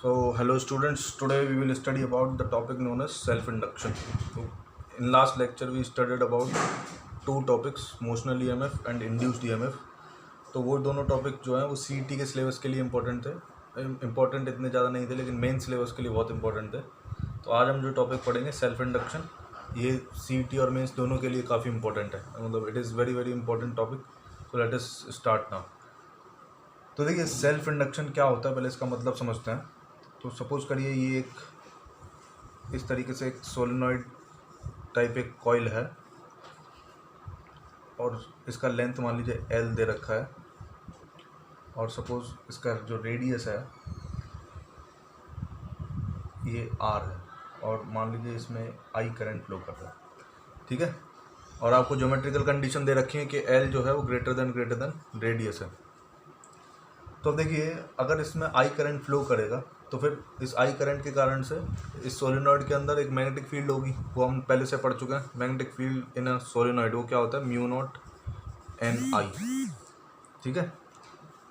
So, hello students. Today we will study about the topic known as self-induction. So, in last lecture we studied about two topics, motional EMF and induced EMF. तो वो दोनों topic जो हैं वो CET के syllabus के लिए important थे. इम्पोर्टेंट इतने ज़्यादा नहीं थे लेकिन मेन सिलेबस के लिए बहुत इंपॉर्टेंट थे. तो आज हम जो टॉपिक पढ़ेंगे सेल्फ इंडक्शन, ये CET और मेंस दोनों के लिए काफ़ी इंपॉर्टेंट है. मतलब it is very very important topic. So let us start now. तो देखिए सेल्फ इंडक्शन क्या होता है, पहले इसका मतलब समझते हैं. तो सपोज करिए ये एक इस तरीके से एक सोलेनॉइड टाइप एक कॉइल है और इसका लेंथ मान लीजिए L दे रखा है और सपोज इसका जो रेडियस है ये R है और मान लीजिए इसमें I करंट फ्लो कर रहा है. ठीक है. और आपको ज्योमेट्रिकल कंडीशन दे रखी है कि L जो है वो ग्रेटर देन रेडियस है. तो देखिए अगर इसमें I करंट फ्लो करेगा तो फिर इस I करंट के कारण से इस सोलेनॉइड के अंदर एक मैग्नेटिक फील्ड होगी. वो हम पहले से पढ़ चुके हैं. Magnetic field in a solenoid वो क्या होता है, म्यू नॉट एन आई. ठीक है.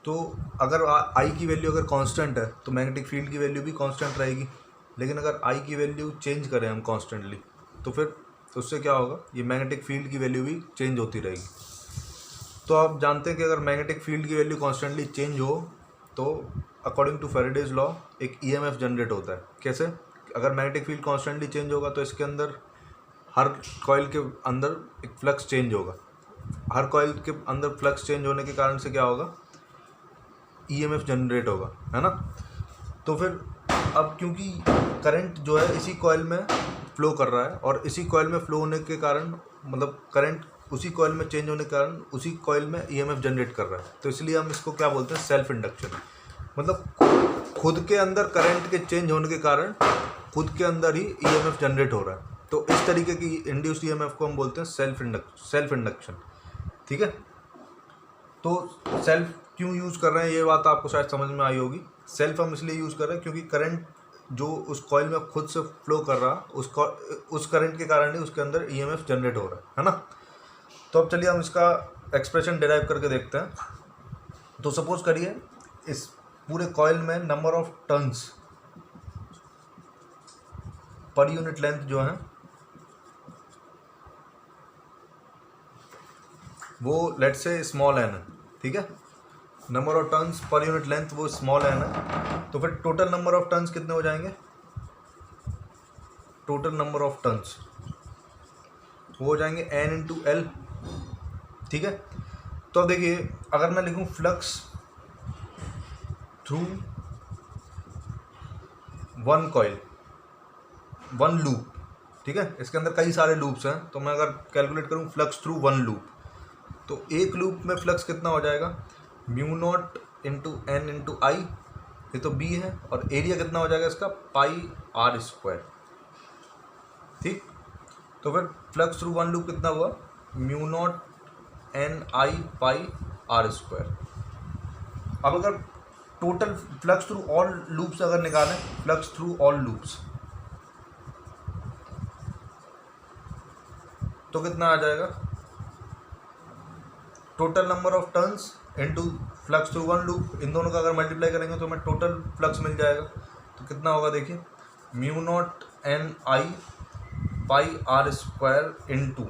तो अगर I की वैल्यू अगर कांस्टेंट है तो मैग्नेटिक फील्ड की वैल्यू भी कांस्टेंट रहेगी. लेकिन अगर I की वैल्यू चेंज करें हम कॉन्स्टेंटली तो फिर उससे क्या होगा, ये मैग्नेटिक फील्ड की वैल्यू भी चेंज होती रहेगी. तो आप जानते हैं कि अगर मैग्नेटिक फील्ड की वैल्यू कॉन्स्टेंटली चेंज हो तो अकॉर्डिंग टू फैराडेज लॉ एक EMF जनरेट होता है. कैसे? अगर मैग्नेटिक फील्ड कॉन्स्टेंटली चेंज होगा तो इसके अंदर हर कॉइल के अंदर एक फ्लक्स चेंज होगा. हर कॉइल के अंदर फ्लक्स चेंज होने के कारण से क्या होगा, EMF जनरेट होगा, है ना. तो फिर अब क्योंकि करंट जो है इसी कॉइल में फ्लो कर रहा है और इसी कॉइल में फ्लो होने के कारण मतलब करंट उसी कॉइल में चेंज होने के कारण उसी कॉइल में EMF जनरेट कर रहा है. तो इसलिए हम इसको क्या बोलते हैं, सेल्फ इंडक्शन. मतलब खुद के अंदर करंट के चेंज होने के कारण खुद के अंदर ही EMF जनरेट हो रहा है. तो इस तरीके की इंड्यूस्ड EMF को हम बोलते हैं सेल्फ इंडक्शन. ठीक है. तो सेल्फ क्यों यूज़ कर रहे हैं ये बात आपको शायद समझ में आई होगी. सेल्फ हम इसलिए यूज़ कर रहे हैं क्योंकि करंट जो उस कॉइल में खुद से फ्लो कर रहा उस करंट के कारण ही उसके अंदर EMF जनरेट हो रहा है ना. तो अब चलिए हम इसका एक्सप्रेशन डिराइव करके देखते हैं. तो सपोज करिए इस पूरे कॉइल में number of turns per unit length जो है वो लेट्स से स्मॉल n है. ठीक है. Number of turns per unit length वो स्मॉल n है. तो फिर टोटल नंबर ऑफ टर्न्स कितने हो जाएंगे, टोटल नंबर ऑफ टर्न्स वो हो जाएंगे n इंटू L. ठीक है. तो अब देखिए अगर मैं लिखूं flux through one coil one loop. ठीक है. इसके अंदर कई सारे लूप्स हैं. तो मैं अगर कैलकुलेट करूं फ्लक्स थ्रू वन लूप तो एक लूप में फ्लक्स कितना हो जाएगा, mu naught into N into I. ये तो B है और एरिया कितना हो जाएगा इसका, पाई आर स्क्वायर. ठीक. तो फिर फ्लक्स थ्रू वन लूप कितना हुआ, mu naught N I pi R square. अब अगर total flux through all loops अगर निकालें, फ्लक्स थ्रू ऑल लूप्स तो कितना आ जाएगा, total number of turns into flux through one loop. इन दोनों का अगर मल्टीप्लाई करेंगे तो हमें टोटल फ्लक्स मिल जाएगा. तो कितना होगा देखिए, mu naught N I pi R square into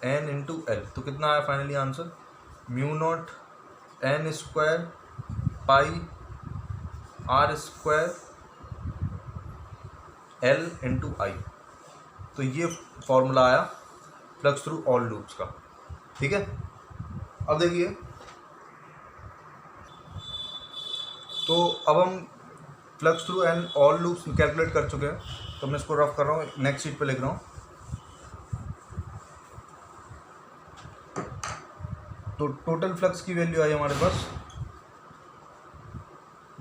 N into L. तो कितना आया finally answer, mu naught N square pi R square L into I. तो ये फॉर्मूला आया फ्लक्स थ्रू ऑल लूप्स का. ठीक है. अब देखिए तो अब हम flux through and all loops calculate कर चुके हैं. तो मैं इसको रफ कर रहा हूँ, नेक्स्ट शीट पे लिख रहा हूँ. तो टोटल फ्लक्स की वैल्यू आई हमारे पास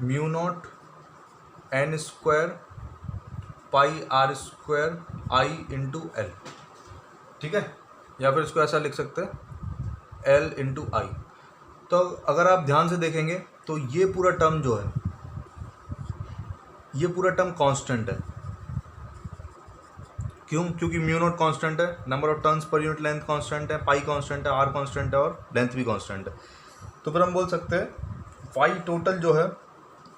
mu naught N square pi R square I into L. ठीक है. या फिर इसको ऐसा लिख सकते हैं एल इंटू आई. तो अगर आप ध्यान से देखेंगे तो ये पूरा टर्म जो है ये पूरा टर्म कांस्टेंट है. क्यों? क्योंकि म्यू नॉट कांस्टेंट है, number of turns per unit length constant है, पाई कांस्टेंट है, आर कांस्टेंट है और लेंथ भी कांस्टेंट है. तो फिर हम बोल सकते हैं फाई टोटल जो है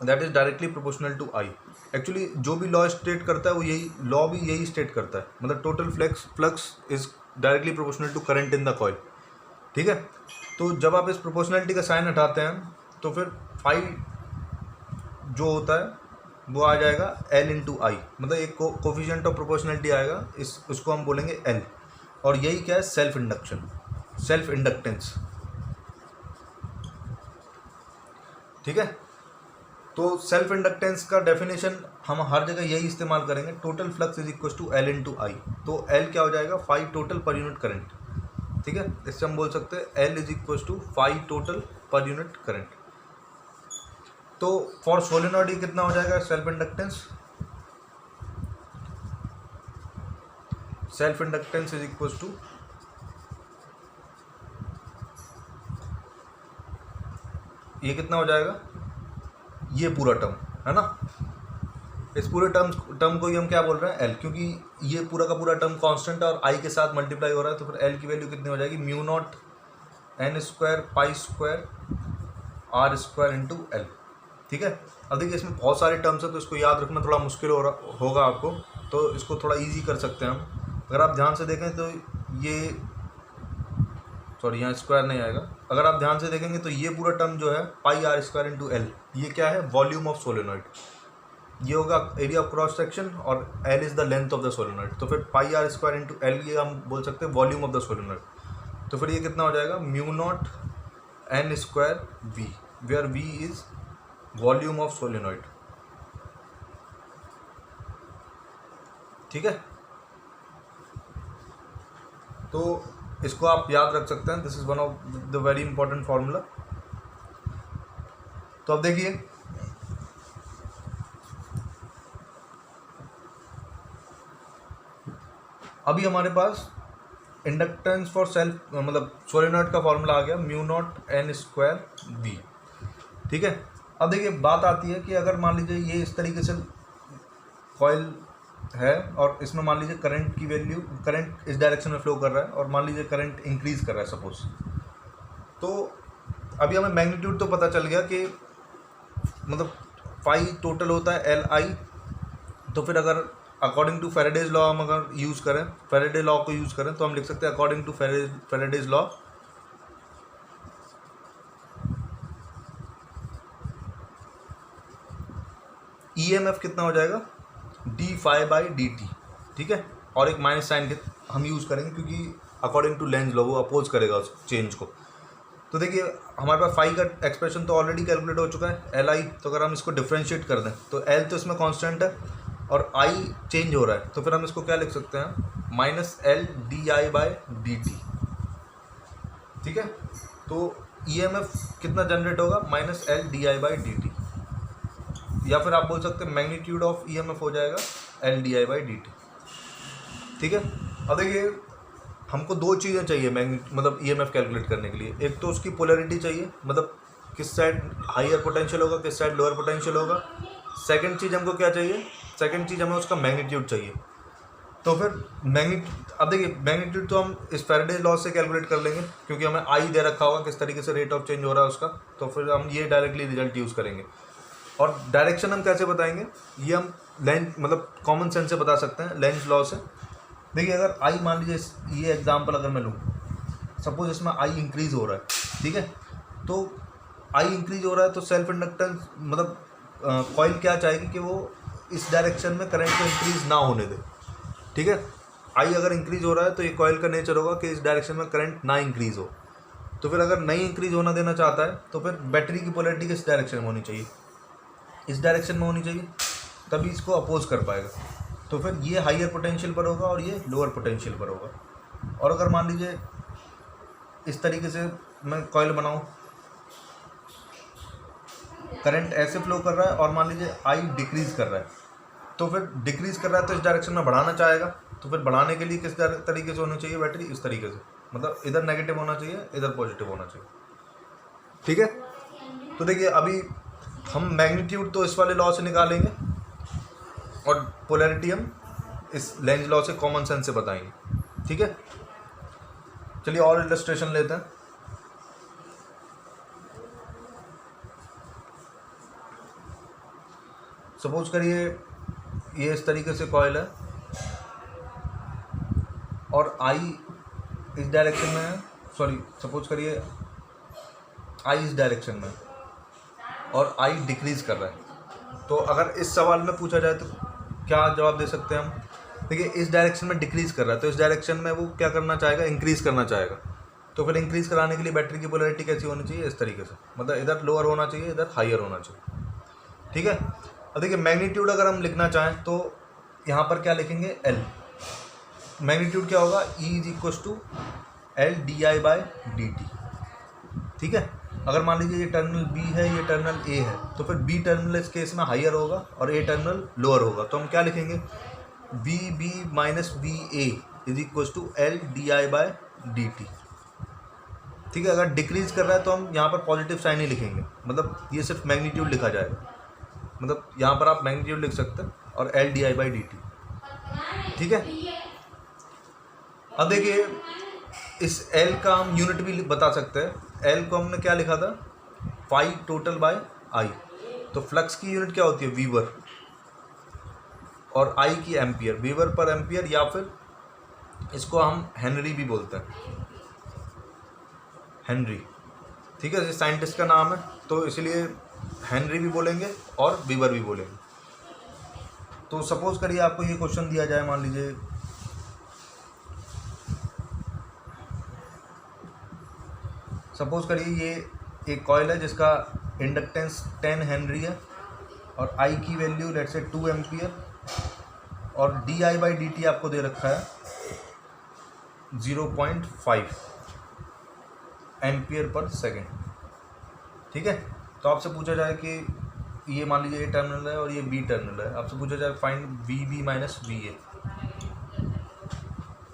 that is directly proportional to I. Actually जो भी लॉ स्टेट करता है वो यही लॉ भी यही स्टेट करता है, मतलब total flux is directly proportional to current in the coil. ठीक है, तो जब आप इस प्रोपोर्शनलिटी का साइन हटाते हैं तो फिर फाई जो होता है वो आ जाएगा एल इंटू आई, मतलब एक कोफिशिएंट ऑफ प्रोपोर्शनलिटी आएगा, उसको हम बोलेंगे एल। और यही क्या है, सेल्फ इंडक्शन, सेल्फ इंडक्टेंस। ठीक है, तो सेल्फ इंडक्टेंस का डेफिनेशन हम हर जगह यही इस्तेमाल करेंगे, total flux is equal to L into I. तो एल क्या हो जाएगा, phi total per unit current. ठीक है, इससे हम बोल सकते हैं L is equal to phi total per unit current. तो फॉर सोलेनॉइड ये कितना हो जाएगा, self inductance, self inductance is equal to ये कितना हो जाएगा, ये पूरा टर्म है ना, इस पूरे टर्म को ही हम क्या बोल रहे हैं, एल, क्योंकि ये पूरा का पूरा टर्म कांस्टेंट है और आई के साथ मल्टीप्लाई हो रहा है, तो फिर एल की वैल्यू कितनी हो जाएगी, mu naught N square pi square R square into L. ठीक है, अब देखिए इसमें बहुत सारे टर्म्स है तो इसको याद रखना थोड़ा मुश्किल होगा आपको, तो इसको थोड़ा ईजी कर सकते हैं हम। अगर आप ध्यान से देखें तो ये, सॉरी यहाँ स्क्वायर नहीं आएगा, अगर आप ध्यान से देखेंगे तो ये पूरा टर्म जो है पाई आर स्क्वायर इंटू एल, ये क्या है, वॉल्यूम ऑफ सोलेनॉइड। ये होगा एरिया ऑफ क्रॉस सेक्शन और L is the length of the solenoid, तो फिर पाई आर स्क्वायर इंटू एल ये हम बोल सकते हैं वॉल्यूम ऑफ द सोलेनॉइड। तो फिर ये कितना हो जाएगा, mu naught N square V, where V is volume of solenoid. ठीक है, तो इसको आप याद रख सकते हैं, this is one of the very important formula. तो अब देखिए अभी हमारे पास इंडक्टेंस फॉर सेल्फ मतलब सोलेनॉइड का फॉर्मूला आ गया, mu naught N square V. ठीक है, अब देखिए बात आती है कि अगर मान लीजिए ये इस तरीके से कॉइल है और इसमें मान लीजिए करंट की वैल्यू, करंट इस डायरेक्शन में फ्लो कर रहा है और मान लीजिए करंट इंक्रीज कर रहा है सपोज, तो अभी हमें मैग्नीट्यूड तो पता चल गया कि मतलब फाई टोटल होता है एल आई। तो फिर अगर अकॉर्डिंग टू फैराडेज लॉ हम अगर यूज़ करें, फैराडे लॉ को यूज़ करें, तो हम लिख सकते हैं according to Faraday's law EMF कितना हो जाएगा, D phi by D T. ठीक है, और एक माइनस साइन हम यूज़ करेंगे क्योंकि अकॉर्डिंग टू लेंज लॉ वो अपोज करेगा उस चेंज को। तो देखिए हमारे पास फाई का एक्सप्रेशन तो ऑलरेडी कैलकुलेट हो चुका है, एल आई, तो अगर हम इसको डिफ्रेंशिएट कर दें तो एल तो इसमें कांस्टेंट है और आई चेंज हो रहा है, तो फिर हम इसको क्या लिख सकते हैं, minus L D I by D T. ठीक है, तो ईएमएफ कितना जनरेट होगा, minus L D I by D T, या फिर आप बोल सकते हैं मैग्नीट्यूड ऑफ ईएमएफ हो जाएगा L D I by D T. ठीक है, अब देखिए हमको दो चीज़ें चाहिए मतलब ईएमएफ कैलकुलेट करने के लिए, एक तो उसकी पोलैरिटी चाहिए, मतलब किस साइड हायर पोटेंशियल होगा, किस साइड लोअर पोटेंशियल होगा। सेकंड चीज़ हमको क्या चाहिए, सेकंड चीज़ हमें उसका मैग्नीट्यूड चाहिए। तो फिर अब देखिए मैग्नीट्यूड तो हम इस फैराडे लॉ से कैलकुलेट कर लेंगे क्योंकि हमें आई दे रखा होगा किस तरीके से रेट ऑफ चेंज हो रहा है उसका, तो फिर हम ये डायरेक्टली रिजल्ट यूज़ करेंगे। और डायरेक्शन हम कैसे बताएंगे, ये हम लेंस मतलब कॉमन सेंस से बता सकते हैं, लेंस लॉ से। देखिए अगर आई मान लीजिए ये एग्जांपल अगर मैं लूँ, सपोज इसमें आई इंक्रीज़ हो रहा है, ठीक है, तो आई इंक्रीज हो रहा है तो सेल्फ इंडक्टेंस मतलब कॉइल क्या चाहेगी कि वो इस डायरेक्शन में करंट को इंक्रीज ना होने दे। ठीक है, आई अगर इंक्रीज हो रहा है तो ये कॉइल का नेचर होगा कि इस डायरेक्शन में करंट ना इंक्रीज हो। तो फिर अगर नहीं इंक्रीज होना देना चाहता है तो फिर बैटरी की पोलैरिटी किस डायरेक्शन में होनी चाहिए, इस डायरेक्शन में होनी चाहिए, तभी इसको अपोज कर पाएगा। तो फिर ये हाइयर पोटेंशियल पर होगा और ये लोअर पोटेंशियल पर होगा। और अगर मान लीजिए इस तरीके से मैं कॉइल बनाऊँ, करंट ऐसे फ्लो कर रहा है और मान लीजिए आई डिक्रीज़ कर रहा है, तो फिर डिक्रीज़ कर रहा है तो इस डायरेक्शन में बढ़ाना चाहेगा, तो फिर बढ़ाने के लिए किस तरीके से होनी चाहिए बैटरी, इस तरीके से, मतलब इधर नेगेटिव होना चाहिए, इधर पॉजिटिव होना चाहिए। ठीक है, तो देखिए अभी हम मैग्नीट्यूड तो इस वाले लॉ से निकालेंगे और पोलैरिटी हम इस लेंज लॉ से कॉमन सेंस से बताएंगे। ठीक है, चलिए और इलस्ट्रेशन लेते हैं। सपोज करिए ये इस तरीके से कॉइल है और आई इस डायरेक्शन में है, सॉरी सपोज करिए आई इस डायरेक्शन में और आई डिक्रीज़ कर रहा है। तो अगर इस सवाल में पूछा जाए तो क्या जवाब दे सकते हैं हम? देखिए इस डायरेक्शन में डिक्रीज़ कर रहा है तो इस डायरेक्शन में वो क्या करना चाहेगा, इंक्रीज़ करना चाहेगा। तो फिर इंक्रीज़ कराने के लिए बैटरी की पोलैरिटी कैसी होनी चाहिए, इस तरीके से, मतलब इधर लोअर होना चाहिए, इधर हायर होना चाहिए। ठीक है। अब देखिए मैग्नीट्यूड अगर हम लिखना चाहें तो यहाँ पर क्या लिखेंगे, एल। मैग्नीट्यूड क्या होगा, E is equal to L D I by D T. ठीक है। अगर मान लीजिए ये टर्मिनल बी है, ये टर्मिनल ए है, तो फिर बी टर्मिनल इस केस में हायर होगा और ए टर्मिनल लोअर होगा। तो हम क्या लिखेंगे, B B minus B A is equal to L D I by D T. ठीक है। अगर डिक्रीज कर रहा है तो हम यहाँ पर पॉजिटिव साइन ही लिखेंगे, मतलब ये सिर्फ मैग्नीट्यूड लिखा जाएगा, मतलब यहाँ पर आप मैग्नीट्यूड लिख सकते हैं और L D I by D T. ठीक है। अब देखिए इस एल का हम यूनिट भी बता सकते हैं। एल को हमने क्या लिखा था, फाई टोटल बाय आई। तो फ्लक्स की यूनिट क्या होती है, वीवर, और आई की एम्पियर, वीवर पर एम्पियर, या फिर इसको हम हेनरी भी बोलते हैं, हेनरी। ठीक है। साइंटिस्ट का नाम है तो इसलिए हेनरी भी बोलेंगे और वीवर भी बोलेंगे। तो सपोज करिए आपको ये क्वेश्चन दिया जाए, मान लीजिए सपोज करिए ये एक कॉइल है जिसका इंडक्टेंस 10 हेनरी है और आई की वैल्यू लेट्स से 2 एम्पियर और D I by D T आपको दे रखा है 0.5 एम्पियर पर सेकेंड। ठीक है। तो आपसे पूछा जाए कि ये मान लीजिए ए टर्मिनल है और ये बी टर्मिनल है, आपसे पूछा जाए find V B minus V A,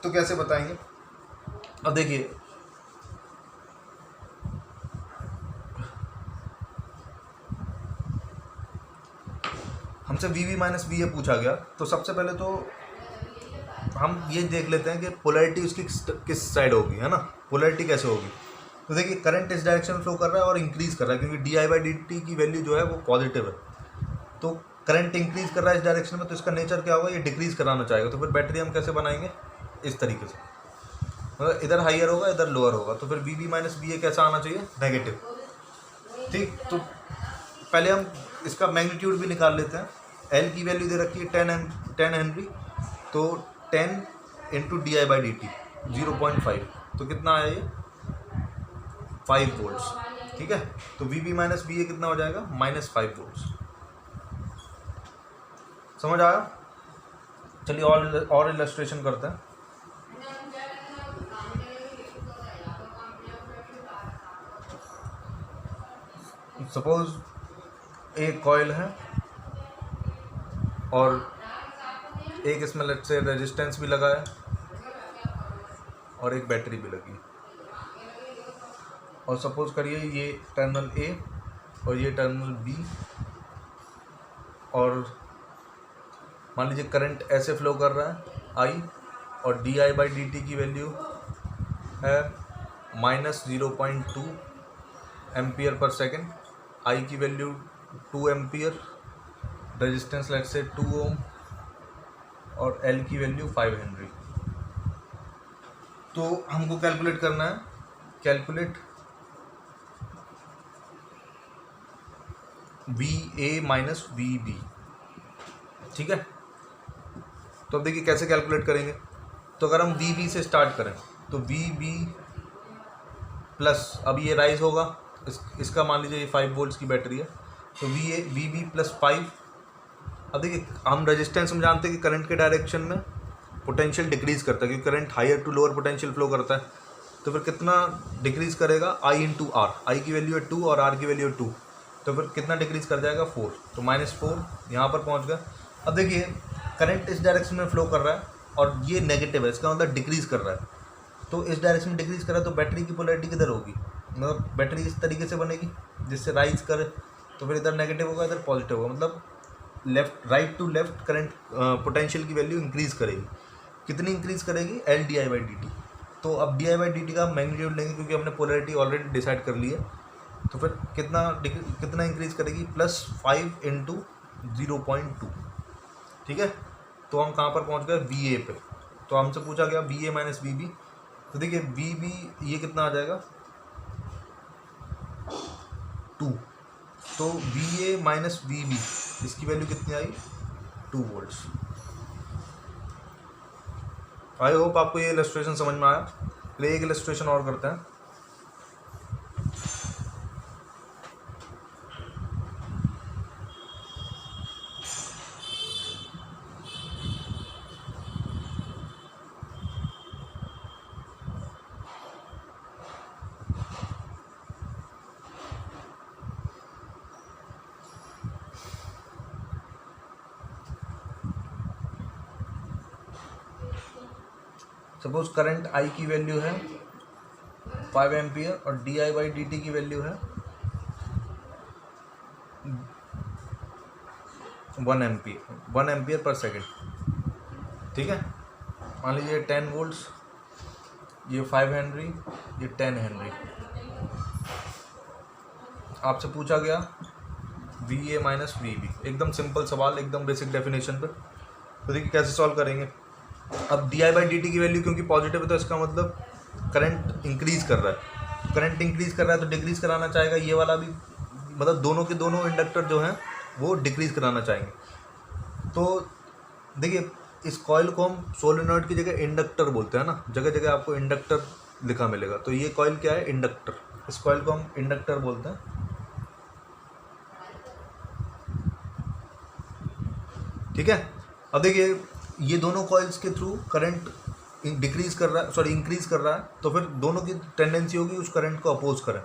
तो कैसे बताएंगे? अब देखिए हमसे V B minus V A पूछा गया, तो सबसे पहले तो हम ये देख लेते हैं कि पोलैरिटी उसकी किस साइड होगी, है ना, पोलैरिटी कैसे होगी। तो देखिए करंट इस डायरेक्शन में फ्लो कर रहा है और इंक्रीज़ कर रहा है, क्योंकि D I by D T की वैल्यू जो है वो पॉजिटिव है। तो करंट इंक्रीज़ कर रहा है इस डायरेक्शन में, तो इसका नेचर क्या होगा, ये डिक्रीज़ कराना चाहेगा। तो फिर बैटरी हम कैसे बनाएंगे, इस तरीके से, मतलब इधर हाइयर होगा इधर लोअर होगा। तो फिर V B minus V A कैसा आना चाहिए, नेगेटिव। ठीक। तो पहले हम इसका मैग्नीट्यूड भी निकाल लेते हैं। एल की वैल्यू दे रखी है 10 हेनरी, तो 10 into D I by D T 0.5, तो कितना आया ये, 5 वोल्ट्स। ठीक है। तो V B minus V A कितना हो जाएगा, -5 वोल्ट्स। समझ आया? चलिए और इलस्ट्रेशन करते हैं। सपोज एक कॉइल है और एक इसमें लेट्स से रेजिस्टेंस भी लगा है और एक बैटरी भी लगी, और सपोज करिए ये टर्मिनल ए और ये टर्मिनल बी, और मान लीजिए करंट ऐसे फ्लो कर रहा है आई, और D I by D T की वैल्यू है -0.2 एम्पियर पर सेकेंड, आई की value 2 ampere, resistance let's say 2 ओम, और एल की वैल्यू 5 हेनरी। तो हमको कैलकुलेट करना है, calculate V A minus V B. ठीक है। तो अब देखिए कैसे कैलकुलेट करेंगे। तो अगर हम वी बी से स्टार्ट करें तो वी बी प्लस, अब ये राइज होगा, इसका मान लीजिए ये 5 वोल्ट्स की बैटरी है, तो वी बी प्लस 5। अब देखिए हम रेजिस्टेंस में जानते हैं कि करंट के डायरेक्शन में पोटेंशियल डिक्रीज़ करता है, क्योंकि current higher to lower potential flow करता है। तो फिर कितना डिक्रीज़ करेगा, आई इंटू आर, आई की वैल्यू है 2 और आर की वैल्यू है 2, तो फिर कितना डिक्रीज़ कर जाएगा, 4, तो -4 यहाँ पर पहुँच गया। अब देखिए करंट इस डायरेक्शन में फ्लो कर रहा है और ये नेगेटिव है, इसका मतलब डिक्रीज़ कर रहा है। तो इस डायरेक्शन में डिक्रीज़ कर रहा है, तो बैटरी की पोलैरिटी किधर होगी, मतलब बैटरी इस तरीके से बनेगी जिससे राइज करे, तो फिर इधर नेगेटिव होगा इधर पॉजिटिव होगा, मतलब left right to left current potential की वैल्यू इंक्रीज़ करेगी। कितनी इंक्रीज़ करेगी, L D I by D T. तो अब D I by D T का मैग्नीट्यूड लेंगे क्योंकि हमने पोलैरिटी ऑलरेडी डिसाइड कर ली है। तो फिर कितना इंक्रीज़ करेगी, +5 इंटू 0.2। ठीक है, तो हम कहाँ पर पहुँच गए, VA पे। तो हमसे पूछा गया VA माइनस VB, तो देखिए VB ये कितना आ जाएगा 2, तो VA माइनस VB इसकी वैल्यू कितनी आई 2 वोल्ट्स। आई होप आपको ये इलस्ट्रेशन समझ में आया। चलिए एक इलस्ट्रेशन और करते हैं। सपोज करंट I की वैल्यू है 5 एम्पियर और di/dt की वैल्यू है 1 एम्पियर पर सेकेंड। ठीक है, मान लीजिए 10 वोल्ट्स, ये 5 हेनरी, ये 10 हेनरी। आपसे पूछा गया VA माइनस VB, एकदम सिंपल सवाल, एकदम बेसिक डेफिनेशन पे। तो देखिए कैसे सॉल्व करेंगे। अब di/dt की वैल्यू क्योंकि पॉजिटिव है तो इसका मतलब करंट इंक्रीज कर रहा है। करंट इंक्रीज कर रहा है तो डिक्रीज कराना चाहेगा, ये वाला भी, मतलब दोनों के दोनों इंडक्टर जो हैं वो डिक्रीज कराना चाहेंगे। तो देखिए इस कॉइल को हम सोलेनॉइड की जगह इंडक्टर बोलते हैं ना, जगह जगह आपको इंडक्टर लिखा मिलेगा। तो ये कॉइल क्या है, इंडक्टर। इस कॉइल को हम इंडक्टर बोलते हैं। ठीक है, अब देखिए ये दोनों कॉइल्स के थ्रू करंट डिक्रीज कर रहा है, सॉरी इंक्रीज कर रहा है, तो फिर दोनों की टेंडेंसी होगी उस करंट को अपोज करें।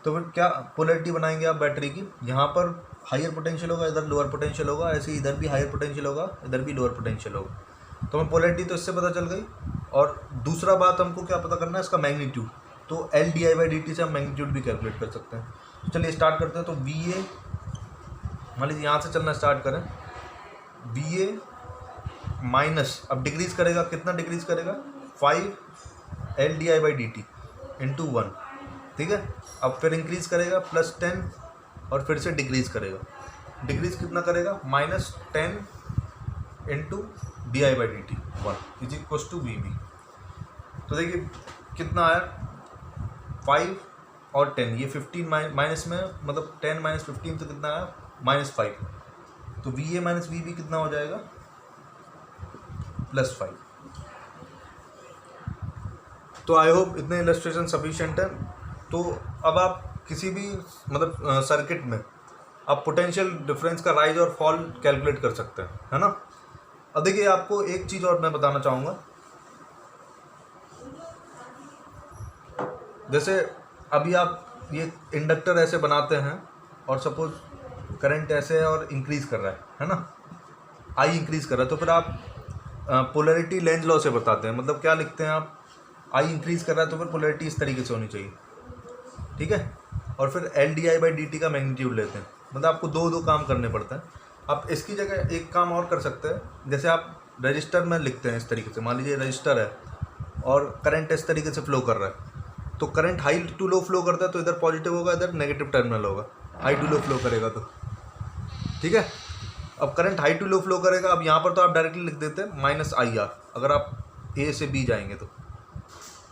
तो फिर क्या पोलैरिटी बनाएंगे आप बैटरी की, यहाँ पर हायर पोटेंशियल होगा, इधर लोअर पोटेंशियल होगा, ऐसे इधर भी हायर पोटेंशियल होगा, इधर भी लोअर पोटेंशियल होगा। तो हमें पोलैरिटी तो इससे पता चल गई। और दूसरा बात हमको क्या पता करना है, इसका मैग्नीट्यूड। तो LdI/dt से हम मैग्नीट्यूड भी कैलकुलेट कर सकते हैं। तो चलिए स्टार्ट करते हैं। तो VA, मान लीजिए यहाँ से चलना स्टार्ट करें, VA माइनस, अब डिक्रीज करेगा, कितना डिक्रीज करेगा 5 LdI/dt इंटू 1। ठीक है, अब फिर इंक्रीज करेगा +10 और फिर से डिक्रीज करेगा। डिक्रीज कितना करेगा -10 into di/dt 1 is equal to VB। तो देखिए कितना आया 5 और 10, ये 15 माइनस में, मतलब 10 माइनस 15 तो कितना आया -5। तो VA माइनस VB कितना हो जाएगा +5। तो आई होप इतने इलस्ट्रेशन सफिशिएंट है। तो अब आप किसी भी मतलब सर्किट में आप पोटेंशियल डिफरेंस का राइज और फॉल कैलकुलेट कर सकते हैं, है ना। अब देखिए आपको एक चीज़ और मैं बताना चाहूँगा, जैसे अभी आप ये इंडक्टर ऐसे बनाते हैं और सपोज करंट ऐसे है और इंक्रीज़ कर रहा है ना, I इंक्रीज़ कर रहा है, तो फिर आप पोलैरिटी लेंज लॉ से बताते हैं। मतलब क्या लिखते हैं आप, I इंक्रीज़ कर रहा है तो फिर पोलैरिटी इस तरीके से होनी चाहिए। ठीक है, और फिर LdI/dt का मैग्नीट्यूड लेते हैं। मतलब आपको दो काम करने पड़ते हैं। आप इसकी जगह एक काम और कर सकते हैं, जैसे आप रजिस्टर में लिखते हैं इस तरीके से। मान लीजिए रजिस्टर है और करंट इस तरीके से फ्लो कर रहा है, तो current high to low flow करता है तो इधर पॉजिटिव होगा, इधर नेगेटिव टर्मिनल होगा। हाई टू लो फ्लो करेगा तो, ठीक है। अब current high to low flow करेगा। अब यहाँ पर तो आप डायरेक्टली लिख देते हैं -IR, अगर आप A से B जाएंगे तो,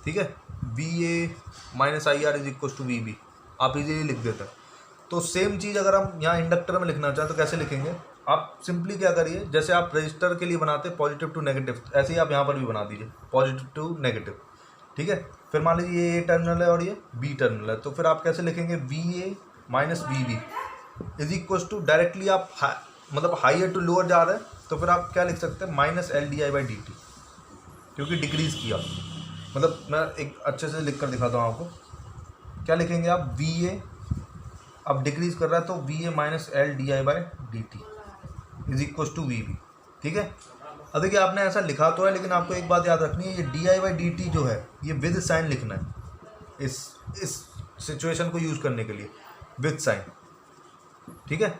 ठीक है। VA minus IR is equal to VB आप इजीली लिख देते हैं। तो सेम चीज़ अगर हम यहाँ इंडक्टर में लिखना चाहें तो कैसे लिखेंगे, आप सिंपली क्या करिए, जैसे आप रजिस्टर के लिए बनाते हैं पॉजिटिव टू नेगेटिव, ऐसे ही आप यहाँ पर भी बना दीजिए पॉजिटिव टू नेगेटिव। ठीक है, फिर मान लीजिए ये A टर्मिनल है और ये B टर्मिनल है, तो फिर आप कैसे लिखेंगे VA minus VB is equal to, directly आप मतलब हाइयर टू लोअर जा रहे हैं तो फिर आप क्या लिख सकते हैं -LdI/dt, क्योंकि डिक्रीज़ किया। मतलब मैं एक अच्छे से लिख कर दिखाता हूँ आपको। क्या लिखेंगे आप, VA अब डिक्रीज़ कर रहा है तो VA minus LdI/dt is equal to VB। ठीक है, अब देखिए आपने ऐसा लिखा तो है, लेकिन आपको एक बात याद रखनी है, ये di/dt जो है ये विद साइन लिखना है इस सिचुएशन को यूज़ करने के लिए, विद साइन। ठीक है,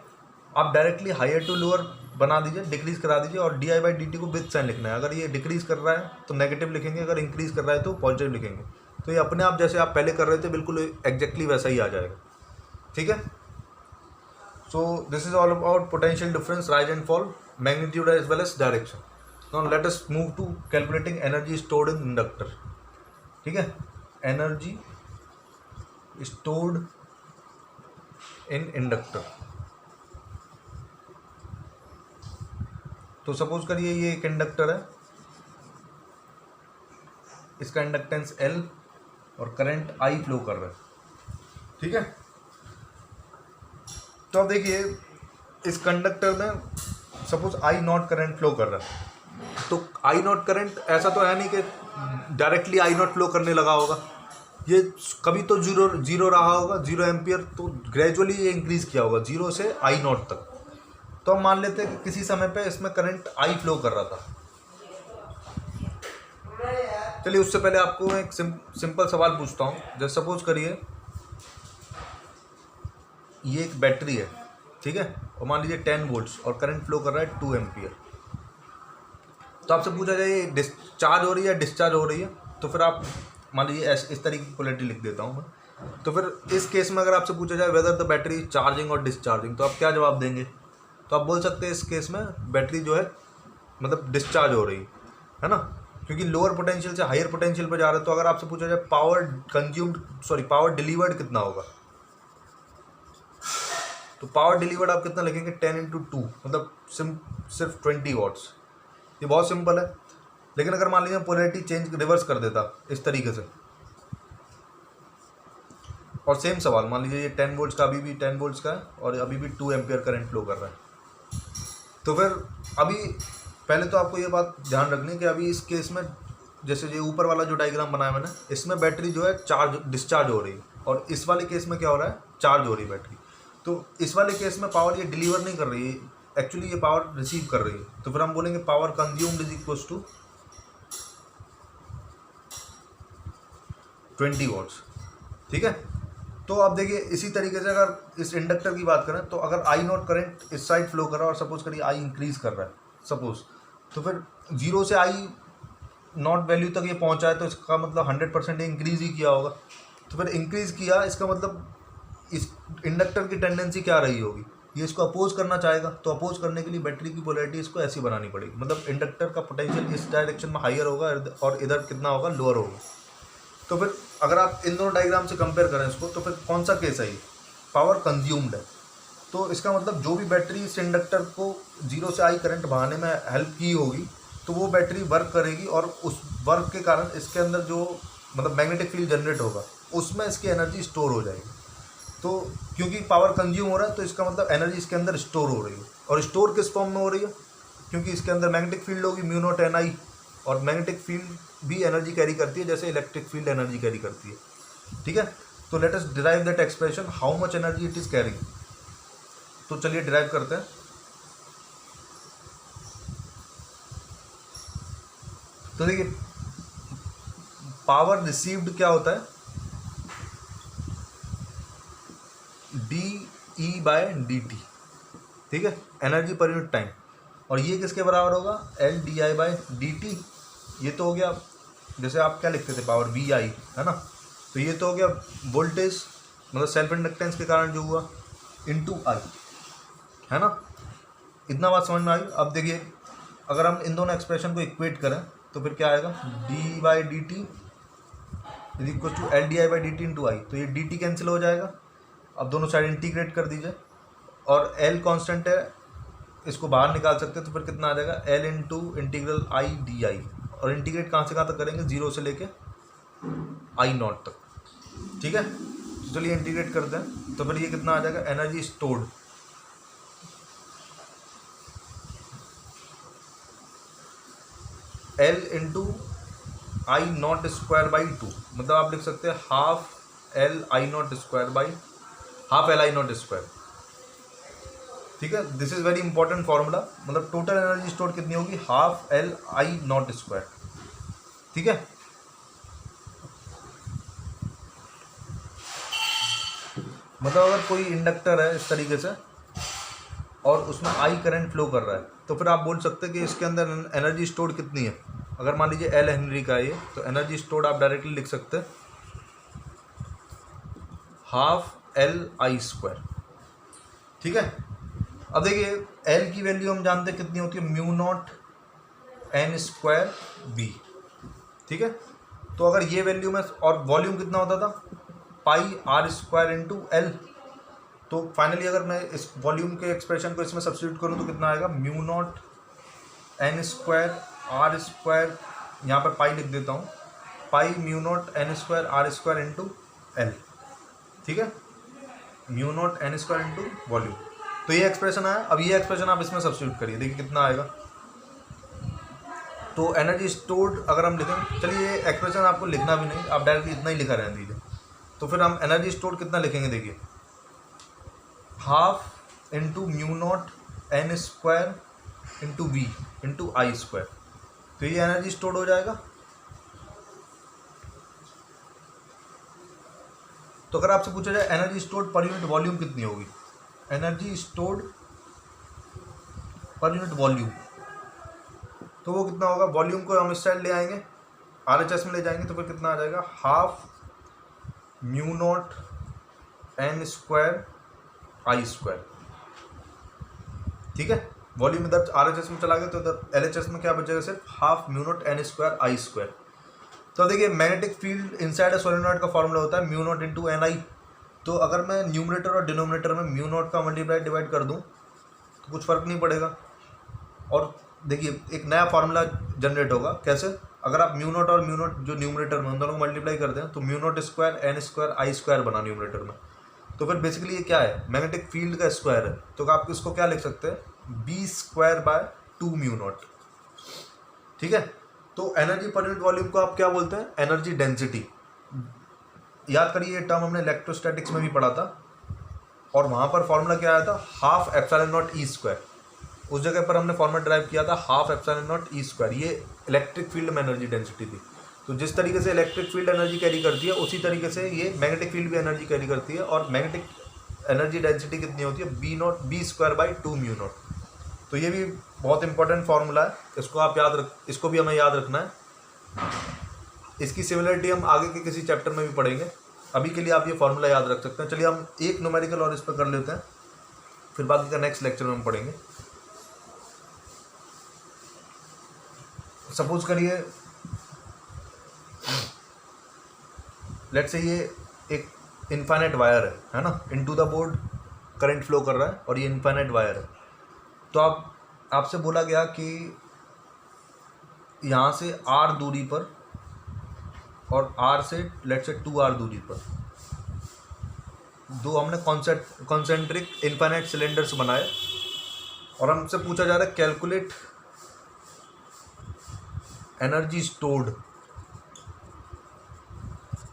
आप डायरेक्टली हायर टू लोअर बना दीजिए, डिक्रीज़ करा दीजिए, और di/dt को विद साइन लिखना है। अगर ये डिक्रीज़ कर रहा है तो नेगेटिव लिखेंगे, अगर इंक्रीज़ कर रहा है तो पॉजिटिव लिखेंगे। तो ये अपने आप जैसे आप पहले कर रहे थे बिल्कुल एग्जैक्टली वैसा ही आ जाएगा। ठीक है, So this is all about potential difference, rise and fall, magnitude as well as direction. Now let us move to calculating energy stored in inductor. ठीक है, energy stored in inductor. तो सपोज करिए ये एक इंडक्टर है, इसका inductance L और current I flow कर रहा है, ठीक है। तो अब देखिए इस कंडक्टर में suppose I not current flow कर रहा है, तो आई नॉट करंट ऐसा तो है नहीं कि डायरेक्टली आई नॉट फ्लो करने लगा होगा, ये कभी तो जीरो रहा होगा, 0 एम्पियर, तो ग्रेजुअली ये इंक्रीज़ किया होगा 0 से आई नॉट तक। तो हम मान लेते हैं कि किसी समय पे इसमें करंट आई फ्लो कर रहा था। चलिए उससे पहले आपको मैं एक सिंपल सवाल पूछता हूँ। जैसे सपोज करिए ये एक बैटरी है, ठीक है, और मान लीजिए 10 वोल्ट्स और करंट फ्लो कर रहा है 2 एम्पियर। तो आपसे पूछा जाए ये डिस्चार्ज हो रही है डिस्चार्ज हो रही है, तो फिर आप मान लीजिए इस तरीके की पोलैरिटी लिख देता हूँ मैं। तो फिर इस केस में अगर आपसे पूछा जाए वेदर द बैटरी चार्जिंग और डिस्चार्जिंग, तो आप क्या जवाब देंगे? तो आप बोल सकते हैं इस केस में बैटरी जो है मतलब डिस्चार्ज हो रही है ना, क्योंकि लोअर पोटेंशियल से हायर पोटेंशियल पर जा रहा है। तो अगर आपसे पूछा जाए पावर डिलीवर्ड कितना होगा, तो पावर डिलीवर्ड आप कितना लिखेंगे? 10 × 2, मतलब सिर्फ 20 वॉट्स। ये बहुत सिंपल है। लेकिन अगर मान लीजिए पोलैरिटी चेंज रिवर्स कर देता इस तरीके से, और सेम सवाल मान लीजिए ये 10 वोल्ट्स का अभी भी 10 वोल्ट्स का है और अभी भी 2 एम्पियर करंट फ्लो कर रहा है, तो फिर अभी पहले तो आपको ये बात ध्यान रखनी कि अभी इस केस में जैसे ये ऊपर वाला जो डायग्राम बनाया मैंने, इसमें बैटरी जो है डिस्चार्ज हो रही है, और इस वाले केस में क्या हो रहा है? चार्ज हो रही है बैटरी। तो इस वाले केस में पावर ये डिलीवर नहीं कर रही है, एक्चुअली ये पावर रिसीव कर रही है। तो फिर हम बोलेंगे power consumed is equals to 20 watts, ठीक है। तो आप देखिए इसी तरीके से अगर इस इंडक्टर की बात करें, तो अगर आई नॉट करंट इस साइड फ्लो कर रहा है और सपोज करिए आई इंक्रीज कर रहा है सपोज, तो फिर 0 से आई नॉट वैल्यू तक ये पहुंचा है, तो इसका मतलब 100% इंक्रीज ही किया होगा। तो फिर इंक्रीज किया, इसका मतलब इस इंडक्टर की टेंडेंसी क्या रही होगी? ये इसको अपोज करना चाहेगा, तो अपोज करने के लिए बैटरी की पोलैरिटी इसको ऐसी बनानी पड़ेगी, मतलब इंडक्टर का पोटेंशियल इस डायरेक्शन में हायर होगा और इधर कितना होगा? लोअर होगा। तो फिर अगर आप इन दोनों डायग्राम से कंपेयर करें इसको, तो फिर कौन सा केस है? ये पावर कंज्यूम्ड है। तो इसका मतलब जो भी बैटरी इस इंडक्टर को 0 से आई करंट बहाने में हेल्प की होगी, तो वो बैटरी वर्क करेगी, और उस वर्क के कारण इसके अंदर जो मतलब मैग्नेटिक फील्ड जनरेट होगा उसमें इसकी एनर्जी स्टोर हो जाएगी। तो क्योंकि पावर कंज्यूम हो रहा है, तो इसका मतलब एनर्जी इसके अंदर स्टोर हो रही है। और स्टोर किस फॉर्म में हो रही है? क्योंकि इसके अंदर मैग्नेटिक फील्ड होगी μ0 Ni, और मैग्नेटिक फील्ड भी एनर्जी कैरी करती है जैसे इलेक्ट्रिक फील्ड एनर्जी कैरी करती है, ठीक है। तो let us derive that expression, how much energy it is carrying. तो चलिए डिराइव करते हैं। तो देखिए पावर रिसीव्ड क्या होता है? DE/dt, ठीक है, एनर्जी पर यूनिट टाइम। और ये किसके बराबर होगा? LDI/dt। ये तो हो गया, जैसे आप क्या लिखते थे पावर VI, है ना, तो ये तो हो गया वोल्टेज मतलब सेल्फ इंडक्टेंस के कारण जो हुआ इनटू I, है ना। इतना बात समझ में आई। अब देखिए अगर हम इन दोनों एक्सप्रेशन को इक्वेट करें, तो फिर क्या आएगा? D/dt is equal to LDI/dt into I। तो ये dt कैंसिल हो जाएगा। अब दोनों साइड इंटीग्रेट कर दीजिए, और L कांस्टेंट है, इसको बाहर निकाल सकते हैं, तो फिर कितना आ जाएगा? L into integral I dy। और इंटीग्रेट कहाँ से कहाँ तक करेंगे? 0 से लेके I0 तक, ठीक है। तो चलिए इंटीग्रेट करते हैं, तो फिर ये कितना आ जाएगा? Energy stored L into I0 square by 2, मतलब आप लिख सकते हैं half L I0 square by half L I0 square, ठीक है। This is very important formula, मतलब टोटल एनर्जी स्टोर कितनी होगी? हाफ L I0 स्क्वायर, ठीक है। मतलब अगर कोई इंडक्टर है इस तरीके से और उसमें आई करंट फ्लो कर रहा है, तो फिर आप बोल सकते हैं कि इसके अंदर एनर्जी स्टोर्ड कितनी है। अगर मान लीजिए L हेनरी का है ये, तो एनर्जी स्टोर्ड आप डायरेक्टली लिख सकते हैं हाफ L I स्क्वायर, ठीक है। अब देखिए एल की वैल्यू हम जानते हैं कितनी होती है, mu naught N square B, ठीक है। तो अगर ये वैल्यू में, और वॉल्यूम कितना होता था, पाई आर स्क्वायर इंटू एल। तो फाइनली अगर मैं इस वॉल्यूम के एक्सप्रेशन को इसमें सब्स्टिट्यूट करूँ तो कितना आएगा, mu naught N square R square, यहाँ पर पाई लिख देता हूँ, pi mu naught N square R square into L, ठीक है, mu naught N square into volume. तो ये एक्सप्रेशन आया। अब ये एक्सप्रेशन आप इसमें सब्स्टिट्यूट करिए, देखिए कितना आएगा। तो एनर्जी स्टोर्ड अगर हम लिखें, चलिए ये एक्सप्रेशन आपको लिखना भी नहीं, आप डायरेक्टली इतना ही लिखा रहने दीजिए। तो फिर हम एनर्जी स्टोर्ड कितना लिखेंगे, देखिए half into mu naught N square into V into I square. तो ये एनर्जी स्टोर्ड हो जाएगा। तो अगर आपसे पूछा जाए energy stored per unit volume कितनी होगी, energy stored per unit volume, तो वो कितना होगा, वॉल्यूम को हम इस साइड ले आएंगे, आरएचएस में ले जाएंगे, तो फिर कितना आ जाएगा, half mu naught N square I square, ठीक है। वॉल्यूम इधर आरएचएस में चला गया तो इधर एलएचएस में क्या बचेगा, सिर्फ half mu naught N square I square. तो देखिए मैग्नेटिक फील्ड इनसाइड सोलेनॉइड का फॉर्मूला होता है म्यू नॉट इंटू एन आई। तो अगर मैं न्यूमरेटर और डिनोमिनेटर में म्यू नॉट का मल्टीप्लाई डिवाइड कर दूं तो कुछ फ़र्क नहीं पड़ेगा। और देखिए एक नया फार्मूला जनरेट होगा, कैसे, अगर आप म्यू नॉट और म्यू नॉट जो न्यूमरेटर में उन दोनों को मल्टीप्लाई करते हैं तो mu naught square N square I square बना न्यूमरेटर में। तो फिर बेसिकली ये क्या है, मैग्नेटिक फील्ड का स्क्वायर है। तो आप इसको क्या लिख सकते हैं, B square by 2 mu naught, ठीक है। तो एनर्जी पर यूनिट वॉल्यूम को आप क्या बोलते हैं, एनर्जी डेंसिटी। याद करिए ये टर्म हमने इलेक्ट्रोस्टैटिक्स में भी पढ़ा था, और वहाँ पर फॉर्मूला क्या आया था, half epsilon not E square. उस जगह पर हमने फॉर्मूला ड्राइव किया था half epsilon not E square. ये इलेक्ट्रिक फील्ड में एनर्जी डेंसिटी थी। तो जिस तरीके से इलेक्ट्रिक फील्ड एनर्जी कैरी करती है उसी तरीके से ये मैग्नेटिक फील्ड भी एनर्जी कैरी करती है। और मैग्नेटिक एनर्जी डेंसिटी कितनी होती है, B naught B square by 2 mu naught. तो ये भी बहुत इंपॉर्टेंट फार्मूला है, इसको आप इसको भी हमें याद रखना है। इसकी सिमिलरिटी हम आगे के किसी चैप्टर में भी पढ़ेंगे, अभी के लिए आप ये फार्मूला याद रख सकते हैं। चलिए हम एक न्यूमेरिकल और इस पर कर लेते हैं, फिर बाकी का नेक्स्ट लेक्चर में हम पढ़ेंगे। सपोज करिए लेट्स से ये एक इनफाइनाइट वायर है ना, into the board current flow कर रहा है और ये इनफाइनाइट वायर है। तो आपसे बोला गया कि यहाँ से r दूरी पर और r से लेट्स से 2r दूरी पर दो हमने कॉन्सेंट्रिक इनफाइनाइट सिलेंडर्स बनाए, और हमसे पूछा जा रहा है कैलकुलेट एनर्जी स्टोर्ड।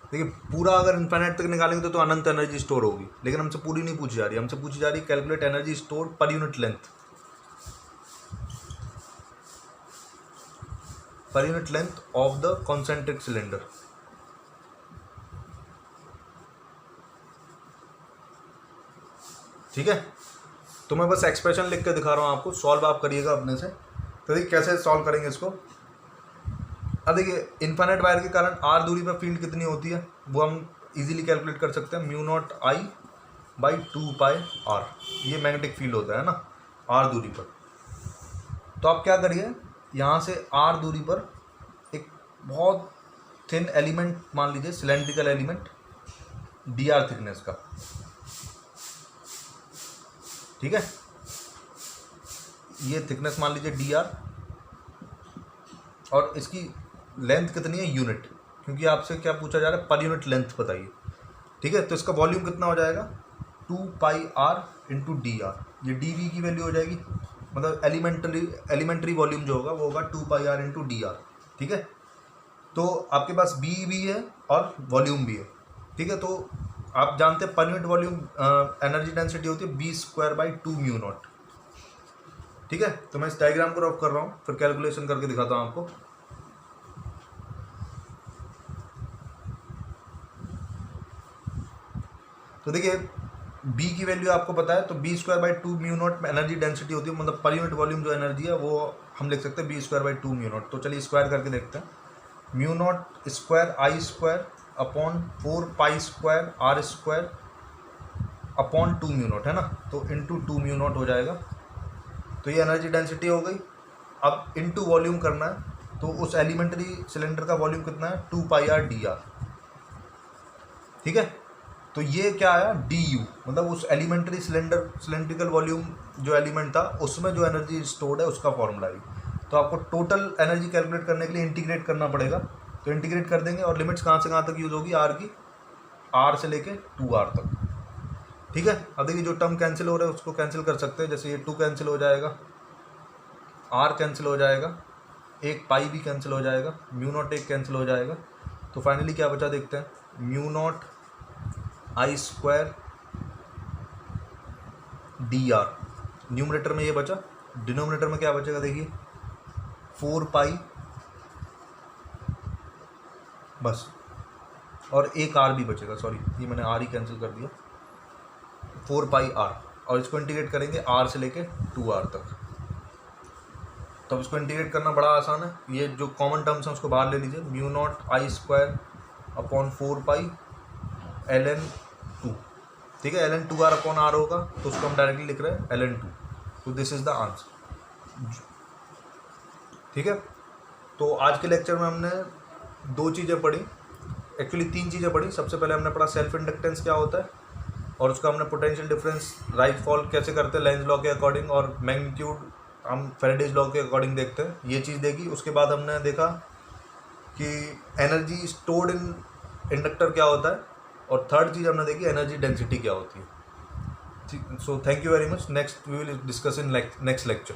देखिए पूरा अगर इनफाइनाइट तक निकालेंगे तो अनंत एनर्जी स्टोर होगी, लेकिन हमसे पूरी नहीं पूछी जा रही, हमसे पूछी जा रही है calculate energy stored per unit length, per unit length of the concentric cylinder. ठीक है, तो मैं बस एक्सप्रेशन लिख के दिखा रहा हूँ आपको, सॉल्व आप करिएगा अपने से। तो देखिए कैसे सॉल्व करेंगे इसको। अब देखिए इनफाइनाइट वायर के कारण r दूरी पर फील्ड कितनी होती है वो हम इजीली कैलकुलेट कर सकते हैं, mu naught I by 2 pi r। ये मैग्नेटिक फील्ड होता है ना r दूरी पर। तो आप क्या करिए, यहाँ से r दूरी पर एक बहुत थिन एलिमेंट मान लीजिए, सिलेंड्रिकल एलिमेंट dr थिकनेस का, ठीक है, ये थिकनेस मान लीजिए dr, और इसकी लेंथ कितनी है यूनिट, क्योंकि आपसे क्या पूछा जा रहा है, पर यूनिट लेंथ बताइए। ठीक है, तो इसका वॉल्यूम कितना हो जाएगा, 2 पाई r इंटू डी आर। ये डी वी की वैल्यू हो जाएगी, मतलब एलिमेंट्री वॉल्यूम जो होगा वो होगा 2 पाई r इंटू डी आर। ठीक है, तो आपके पास बी भी है और वॉल्यूम भी है। ठीक है, तो आप जानते हैं per unit volume energy density होती है B square by 2 mu naught. ठीक है, तो मैं इस डायग्राम को रफ कर रहा हूँ, फिर कैलकुलेशन करके दिखाता हूँ आपको। तो देखिए b की वैल्यू आपको पता है, तो B square by 2 mu naught energy density होती है, मतलब पर यूनिट वॉल्यूम जो एनर्जी है वो हम लिख सकते हैं B square by 2 mu naught. तो चलिए स्क्वायर करके देखते हैं, mu naught square I square upon 4 pi square R square upon 2 mu naught है ना, तो इंटू 2 म्यू नॉट हो जाएगा। तो ये एनर्जी डेंसिटी हो गई। अब इंटू वॉल्यूम करना है, तो उस एलिमेंट्री सिलेंडर का वॉल्यूम कितना है, 2 पाई आर डी आर। ठीक है, तो ये क्या आया, डी यू, मतलब उस एलिमेंट्री सिलेंड्रिकल वॉल्यूम जो एलिमेंट था उसमें जो एनर्जी स्टोर्ड है उसका फॉर्मूला है। तो आपको टोटल एनर्जी कैलकुलेट करने के लिए इंटीग्रेट करना पड़ेगा, तो इंटीग्रेट कर देंगे और लिमिट्स कहाँ से कहाँ तक यूज़ होगी, आर की, आर से लेके 2r तक। ठीक है, अब देखिए जो टर्म कैंसिल हो रहा है उसको कैंसिल कर सकते हैं, जैसे ये 2 कैंसिल हो जाएगा, r कैंसिल हो जाएगा, एक पाई भी कैंसिल हो जाएगा, म्यू नॉट एक कैंसिल हो जाएगा। तो फाइनली क्या बचा देखते हैं, mu naught I square D R, numerator में ये बचा, डिनोमिनेटर में क्या बचेगा देखिए 4 पाई बस, और एक आर भी बचेगा, सॉरी ये मैंने आर ही कैंसिल कर दिया, 4 पाई आर, और इसको इंटीग्रेट करेंगे आर से लेके 2r तक। तो अब इसको इंटीग्रेट करना बड़ा आसान है, ये जो कॉमन टर्म्स हैं उसको बाहर ले लीजिए, mu naught I square upon 4 pi L N 2। ठीक है, L N 2r upon are होगा, तो उसको हम डायरेक्टली लिख रहे हैं एल एन 2। तो दिस इज द आंसर। ठीक है, तो आज के लेक्चर में हमने 2 चीज़ें पढ़ी, एक्चुअली 3 चीज़ें पढ़ी। सबसे पहले हमने पढ़ा सेल्फ इंडक्टेंस क्या होता है, और उसका हमने पोटेंशियल डिफरेंस राइज फॉल कैसे करते हैं लेंज लॉ के अकॉर्डिंग, और मैग्नीट्यूड हम फैराडेज लॉ के अकॉर्डिंग देखते हैं, ये चीज़ देखी। उसके बाद हमने देखा कि एनर्जी स्टोर्ड इन इंडक्टर क्या होता है, और थर्ड चीज़ हमने देखी एनर्जी डेंसिटी क्या होती है। So thank you very much. Next we will discuss in next lecture.